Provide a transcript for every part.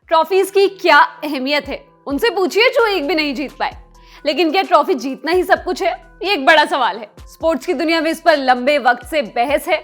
Trophies की क्या अहमियत है उनसे पूछिए जो एक भी नहीं जीत पाए। लेकिन क्या ट्रॉफी जीतना ही सब कुछ है? ये एक बड़ा सवाल है। स्पोर्ट्स की दुनिया में इस पर लंबे वक्त से बहस है।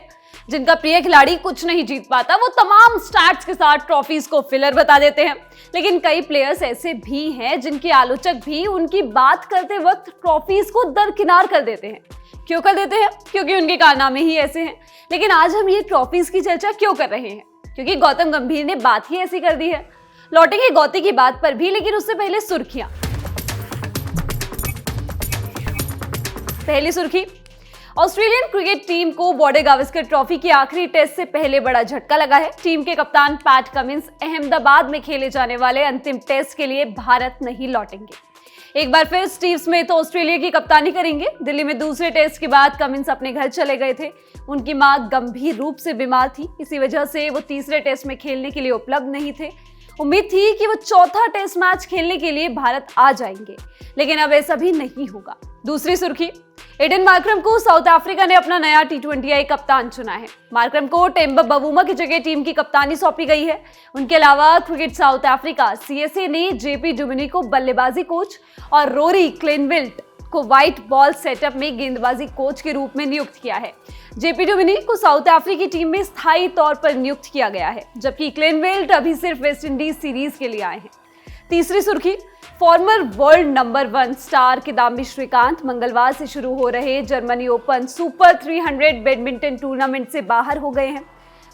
जिनका प्रिय खिलाड़ी कुछ नहीं जीत पाता वो तमाम स्टैट्स के साथ ट्रॉफीज को फिलर बता देते हैं। लेकिन कई प्लेयर्स ऐसे भी हैं जिनके आलोचक भी उनकी बात करते वक्त ट्रॉफीज को दरकिनार कर देते हैं। क्यों कर देते हैं? क्योंकि उनके कारनामे ही ऐसे हैं। लेकिन आज हम ये ट्रॉफीज की चर्चा क्यों कर रहे हैं? क्योंकि गौतम गंभीर ने बात ही ऐसी कर दी है। लौटेंगे गौती की बात पर भी, लेकिन उससे पहले सुर्खियां। पहली सुर्खी, ऑस्ट्रेलियन क्रिकेट टीम को बॉर्डर गावस्कर ट्रॉफी की आखिरी टेस्ट से पहले बड़ा झटका लगा है। टीम के कप्तान पैट कमिंस अहमदाबाद में खेले जाने वाले अंतिम टेस्ट के लिए भारत नहीं लौटेंगे। एक बार फिर स्टीव स्मिथ ऑस्ट्रेलिया की कप्तानी करेंगे। दिल्ली में दूसरे टेस्ट के बाद कमिंस अपने घर चले गए थे। उनकी मां गंभीर रूप से बीमार थी, इसी वजह से वो तीसरे टेस्ट में खेलने के लिए उपलब्ध नहीं थे। उम्मीद थी कि वो चौथा टेस्ट मैच खेलने के लिए भारत आ जाएंगे, लेकिन अब ऐसा भी नहीं होगा। दूसरी सुर्खी, एडन मार्करम को साउथ अफ्रीका ने अपना नया T20I कप्तान चुना है। मार्करम को टेम्बा बवूमा की जगह टीम की कप्तानी सौंपी गई है। उनके अलावा क्रिकेट साउथ अफ्रीका CSA ने JP डुमिनी को बल्लेबाजी कोच और रोरी क्लेनविल्ट को व्हाइट बॉल सेटअप में गेंदबाजी कोच के रूप में नियुक्त किया है। JP डुमिनी को साउथ अफ्रीकी टीम में स्थायी तौर पर नियुक्त किया गया है, जबकि क्लेनविल्ट अभी सिर्फ वेस्ट इंडीज सीरीज के लिए आए हैं। तीसरी सुर्खी, former world number 1 star Kidambi Srikanth मंगलवार से शुरू हो रहे Germany open super 300 badminton tournament से बाहर हो गए हैं।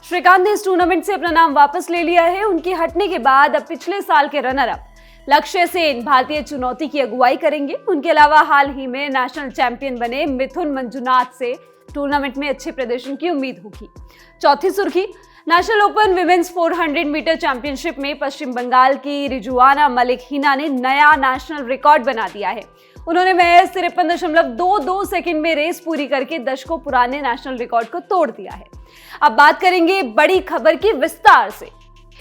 श्रीकांत ने इस टूर्नामेंट से अपना नाम वापस ले लिया है। उनके हटने के बाद अब पिछले साल के रनर अप लक्ष्य सेन भारतीय चुनौती की अगुवाई करेंगे। उनके अलावा हाल ही में नेशनल चैंपियन बने मिथुन मंजुनाथ से टूर्नामेंट में अच्छे प्रदर्शन की उम्मीद होगी। चौथी सुर्खी, national open women's 400 meter championship में पश्चिम बंगाल की रिजुआना मलिक हिना ने नया नेशनल रिकॉर्ड बना दिया है। उन्होंने महज 53.22 सेकंड में रेस पूरी करके दशकों पुराने नेशनल रिकॉर्ड को तोड़ दिया है। अब बात करेंगे बड़ी खबर की विस्तार से।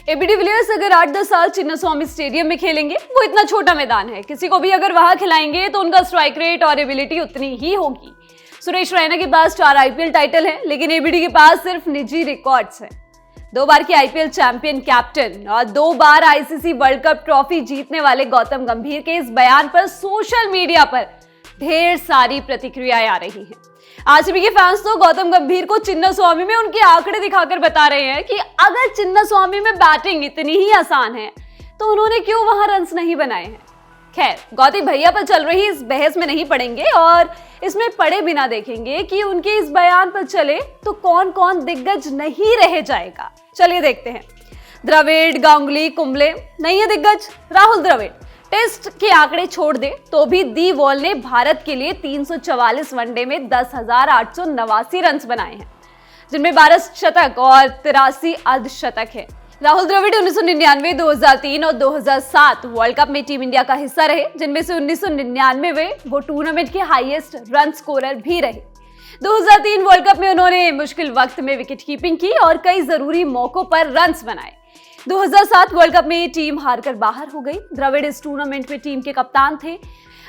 AB डिविलियर्स अगर 8-10 साल चिन्नास्वामी स्टेडियम में खेलेंगे, वो इतना छोटा मैदान है, किसी को भी अगर वहां खिलाएंगे तो उनका स्ट्राइक रेट और एबिलिटी उतनी ही होगी। सुरेश रैना के पास 4 IPL टाइटल हैं, लेकिन ABD के पास सिर्फ निजी रिकॉर्ड्स हैं। 2 बार के IPL चैंपियन कैप्टन और 2 बार ICC वर्ल्ड कप ट्रॉफी जीतने वाले गौतम गंभीर के इस बयान पर सोशल मीडिया पर ढेर सारी प्रतिक्रियाएं आ रही हैं। RCB के फैंस तो गौतम गंभीर को चिन्नास्वामी में उनके आंकड़े दिखाकर बता रहे हैं कि अगर चिन्नास्वामी में बैटिंग इतनी ही आसान है तो उन्होंने क्यों वहां रन्स नहीं बनाए हैं। खैर, गौती भैया पर चल रही इस बहस में नहीं पड़ेंगे और इसमें पड़े बिना देखेंगे कि उनके इस बयान पर चले तो कौन कौन दिग्गज नहीं रह जाएगा। चलिए देखते हैं। द्रविड़, गांगुली, कुंबले नहीं है दिग्गज। राहुल द्रविड़ टेस्ट के आंकड़े छोड़ दे तो भी दी वॉल ने भारत के लिए 344 वनडे में 10,889 रन बनाए हैं, जिनमें 12 शतक और 83 अर्धशतक है। राहुल द्रविड़ 1999, 2003 और 2007 वर्ल्ड कप में टीम इंडिया का हिस्सा रहे, जिनमें से 1999 में वो टूर्नामेंट के हाईएस्ट रन स्कोरर भी रहे। 2003 वर्ल्ड कप में उन्होंने मुश्किल वक्त में विकेट कीपिंग की और कई जरूरी मौकों पर रन्स बनाए। 2007 वर्ल्ड कप में टीम हारकर बाहर हो गई। द्रविड़ इस टूर्नामेंट में टीम के कप्तान थे।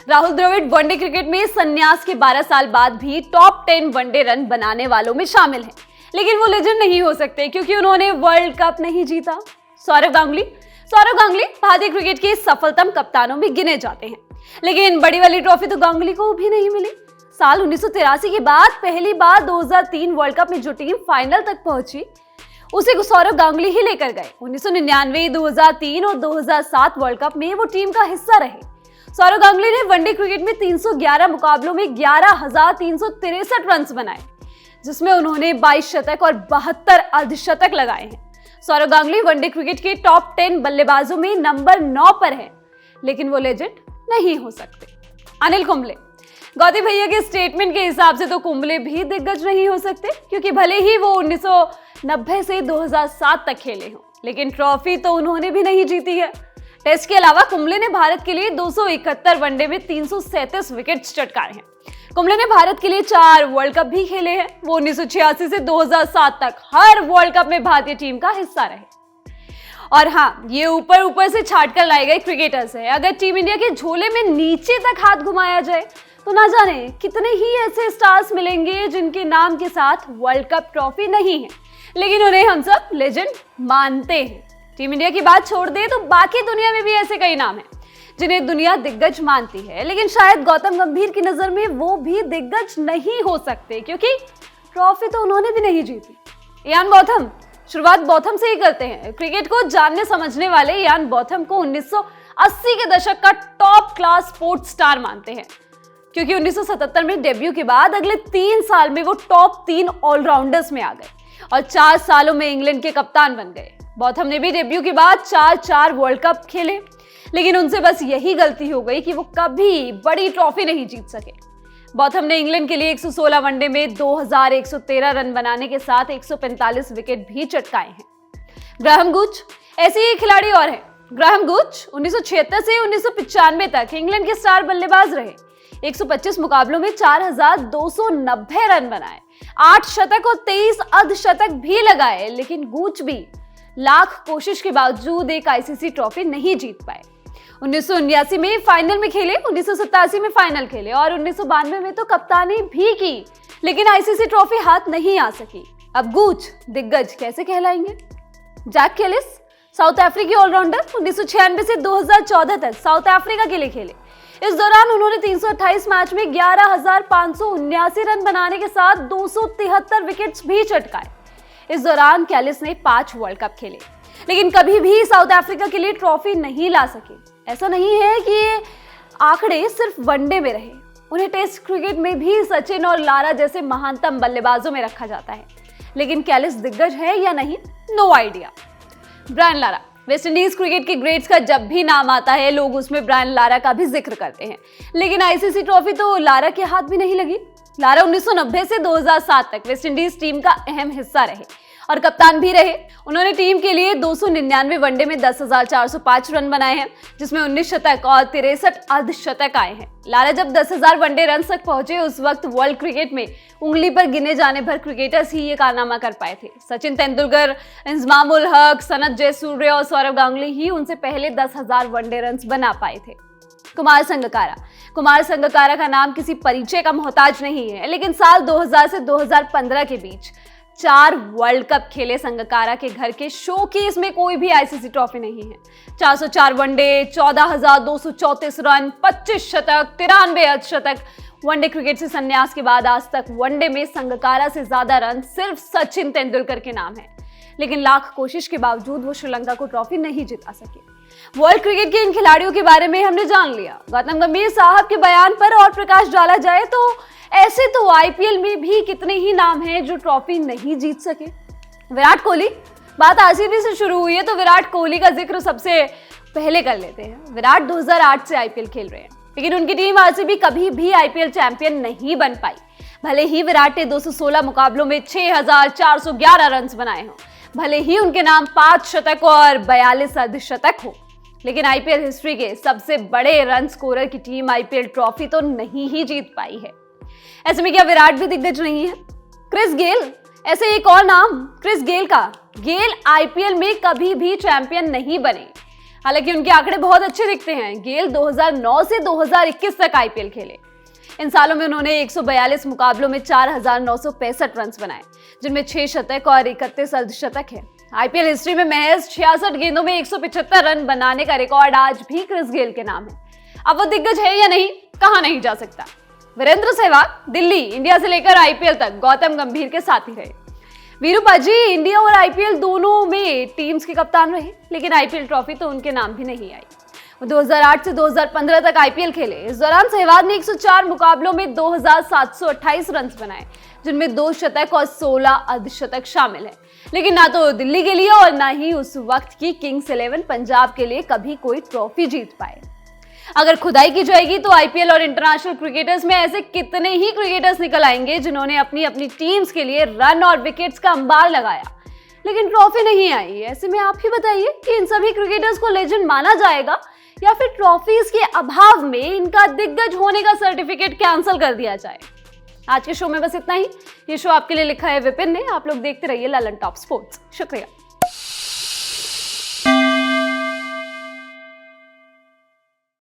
राहुल द्रविड़ वनडे क्रिकेट में संन्यास के 12 साल बाद भी टॉप 10 वनडे रन बनाने वालों में शामिल हैं, लेकिन वो लेजेंड नहीं हो सकते क्योंकि उन्होंने वर्ल्ड कप नहीं जीता। सौरव गांगुली भारतीय क्रिकेट के सफलतम कप्तानों में गिने जाते हैं, लेकिन बड़ी वाली ट्रॉफी तो गांगुली को भी नहीं मिली। साल 1983 के बाद पहली बार 2003 वर्ल्ड कप में जो टीम फाइनल तक पहुंची उसे सौरव गांगुली ही लेकर गए। 1999, 2003 और 2007 वर्ल्ड कप में वो टीम का हिस्सा रहे। सौरव गांगुली ने वनडे क्रिकेट में 311 मुकाबलों में 11,363 रन बनाए, जिसमें उन्होंने 22 शतक और 72 अर्धशतक लगाए हैं। सौरव गांगुली वनडे क्रिकेट के टॉप 10 बल्लेबाजों में नंबर 9 पर है, लेकिन वो लेजेंड नहीं हो सकते। अनिल कुंबले, गौती भैया के स्टेटमेंट के हिसाब से तो कुंबले भी दिग्गज नहीं हो सकते, क्योंकि भले ही वो 1990 से 2007 तक खेले हों, लेकिन ट्रॉफी तो उन्होंने भी नहीं जीती है। टेस्ट के अलावा कुंबले ने भारत के लिए 271 वनडे में 337 विकेट्स चटकाए हैं। कुंबले ने भारत के लिए 4 वर्ल्ड कप भी खेले हैं। वो 1986 से 2007 तक हर वर्ल्ड कप में भारतीय टीम का हिस्सा रहे। और हाँ, ये ऊपर से छाट कर लाए गए क्रिकेटर्स हैं। अगर टीम इंडिया के झोले में नीचे तक हाथ घुमाया जाए तो ना जाने कितने ही ऐसे स्टार्स मिलेंगे जिनके नाम के साथ वर्ल्ड कप ट्रॉफी नहीं है, लेकिन उन्हें हम सब लेजेंड मानते हैं। टीम इंडिया की बात छोड़ दे तो बाकी दुनिया में भी ऐसे कई नाम हैं जिन्हें दुनिया दिग्गज मानती है, लेकिन शायद गौतम गंभीर की नजर में वो भी दिग्गज नहीं हो सकते क्योंकि ट्रॉफी तो उन्होंने भी नहीं जीती। इयान बॉथम, शुरुआत बॉथम से ही करते हैं। क्रिकेट को जानने समझने वाले इयान बॉथम को 1980 के दशक का टॉप क्लास स्पोर्ट्स स्टार मानते हैं क्योंकि 1977 में डेब्यू के बाद अगले 3 साल में वो टॉप 3 ऑलराउंडर्स में आ गए और 4 सालों में इंग्लैंड के कप्तान बन गए। बॉथम ने भी डेब्यू के बाद 4 वर्ल्ड कप खेले, लेकिन उनसे बस यही गलती हो गई कि वो कभी बड़ी ट्रॉफी नहीं जीत सके। बॉथम ने इंग्लैंड के लिए 116 वनडे में 2113 रन बनाने के साथ 145 विकेट भी चटकाए हैं। ग्राहम गुच ऐसे ही खिलाड़ी और हैं। ग्राहम गुच 1976 से 1995 तक इंग्लैंड के स्टार बल्लेबाज रहे। 125 मुकाबलों में 4290 रन बनाए, 8 शतक और 23 अर्धशतक भी लगाए, लेकिन गुच भी लाख कोशिश के बावजूद एक आईसीसी ट्रॉफी नहीं जीत पाए। 1979 में फाइनल में खेले, 1987 में फाइनल खेले और 1992 में तो कप्तानी भी की, लेकिन आईसीसी ट्रॉफी हाथ नहीं आ सकी। अब गुच दिग्गज कैसे कहलाएंगे? जैक कैलिस साउथ अफ्रीकी ऑलराउंडर 1996 से 2014 तक साउथ अफ्रीका के लिए खेले। इस दौरान उन्होंने 328 मैच में 11,579 रन बनाने के साथ 273 विकेट्स भी चटकाए। इस दौरान कैलिस ने 5 वर्ल्ड कप खेले, लेकिन कभी भी साउथ अफ्रीका के लिए ट्रॉफी नहीं ला सके। ऐसा नहीं है कि ये आंकड़े सिर्फ वनडे में रहे, उन्हें टेस्ट क्रिकेट में भी सचिन और लारा जैसे महानतम बल्लेबाजों में रखा जाता है, लेकिन कैलिस दिग्गज है या नहीं, no idea. Brian Lara, West Indies cricket के ग्रेट्स का जब भी नाम आता है लोग उसमें ब्रायन लारा का भी जिक्र करते हैं, लेकिन आईसीसी ट्रॉफी तो लारा के हाथ भी नहीं लगी। लारा 1990 से 2007 तक वेस्टइंडीज टीम का अहम हिस्सा रहे और कप्तान भी रहे। उन्होंने टीम के लिए 299 वनडे में 10,405 रन बनाए हैं, जिसमें 19 शतक और 63 अर्धशतक आए हैं। लारा जब 10,000 वनडे रन तक पहुंचे उस वक्त वर्ल्ड क्रिकेट में उंगली पर गिने जाने भर क्रिकेटर्स ही ये कारनामा कर पाए थे। सचिन तेंदुलकर, इंजमामुल हक, सनत जयसूर्य और सौरव गांगुली ही उनसे पहले 10,000 वनडे रन बना पाए थे। कुमार संगकारा का नाम किसी परिचय का मोहताज नहीं है, लेकिन साल 2000 से 2015 के बीच 4 वर्ल्ड कप खेले संगकारा के घर के शोकेस में कोई भी आईसीसी ट्रॉफी नहीं है। 404 वनडे, 14,234 रन, 25 शतक, 93 अर्धशतक। वनडे क्रिकेट से संन्यास के बाद आज तक वनडे में संगकारा से ज्यादा रन सिर्फ सचिन तेंदुलकर के नाम है, लेकिन लाख कोशिश के बावजूद वो श्रीलंका को ट्रॉफी नहीं जिता सके। वर्ल्ड क्रिकेट के इन खिलाड़ियों के बारे में हमने जान लिया। गौतम गंभीर साहब के बयान पर और प्रकाश डाला जाए तो ऐसे तो आईपीएल में भी कितने ही नाम हैं जो ट्रॉफी नहीं जीत सके। विराट कोहली, बात आरसीबी से शुरू हुई है तो विराट कोहली का जिक्र सबसे पहले कर लेते हैं। विराट 2008 से आईपीएल खेल रहे हैं, लेकिन उनकी टीम आरसीबी कभी भी आईपीएल चैंपियन नहीं बन पाई। भले ही विराट ने 216 मुकाबलों में 6,411 रन बनाए हों, भले ही उनके नाम 5 शतक और 42 अर्धशतक हो, लेकिन आईपीएल हिस्ट्री के सबसे बड़े रन स्कोरर की टीम आईपीएल ट्रॉफी तो नहीं ही जीत पाई है। ऐसे में क्या विराट भी दिग्गज नहीं है? क्रिस गेल, ऐसे एक और नाम क्रिस गेल का। गेल आईपीएल में कभी भी चैंपियन नहीं बने, हालांकि उनके आंकड़े बहुत अच्छे दिखते हैं। गेल 2009 से 2021 तक आईपीएल खेले। इन सालों में उन्होंने 142 मुकाबलों में 4,965 रन बनाए, जिनमें 6 शतक और 31 अर्धशतक है। आईपीएल हिस्ट्री में महज 66 गेंदों में 175 रन बनाने का रिकॉर्ड आज भी क्रिस गेल के नाम है। अब वो दिग्गज है या नहीं, कहा नहीं जा सकता। वीरेंद्र सहवाग, दिल्ली इंडिया से लेकर आईपीएल तक गौतम गंभीर के साथी रहे। वीरू पाजी इंडिया और आईपीएल दोनों में टीम्स के कप्तान रहे, लेकिन आईपीएल ट्रॉफी तो उनके नाम भी नहीं आई। वो 2008 से 2015 तक आईपीएल खेले। इस दौरान सहवाग ने 104 मुकाबलों में 2,728 रन बनाए, जिनमें 2 शतक और 16 अर्धशतक शामिल है, लेकिन ना तो दिल्ली के लिए और ना ही उस वक्त की किंग्स 11 पंजाब के लिए कभी कोई ट्रॉफी जीत पाए। अगर खुदाई की जाएगी तो आईपीएल और इंटरनेशनल क्रिकेटर्स में ऐसे कितने ही क्रिकेटर्स निकल आएंगे जिन्होंने अपनी अपनी टीम्स के लिए रन और विकेट्स का अंबार लगाया, लेकिन ट्रॉफी नहीं आई। ऐसे में आप ही बताइए कि इन सभी क्रिकेटर्स को लेजेंड माना जाएगा या फिर ट्रॉफीज के अभाव में इनका दिग्गज होने का सर्टिफिकेट कैंसिल कर दिया जाए। आज के शो में बस इतना ही। ये शो आपके लिए लिखा है विपिन ने। आप लोग देखते रहिए ललन टॉप स्पोर्ट्स। शुक्रिया।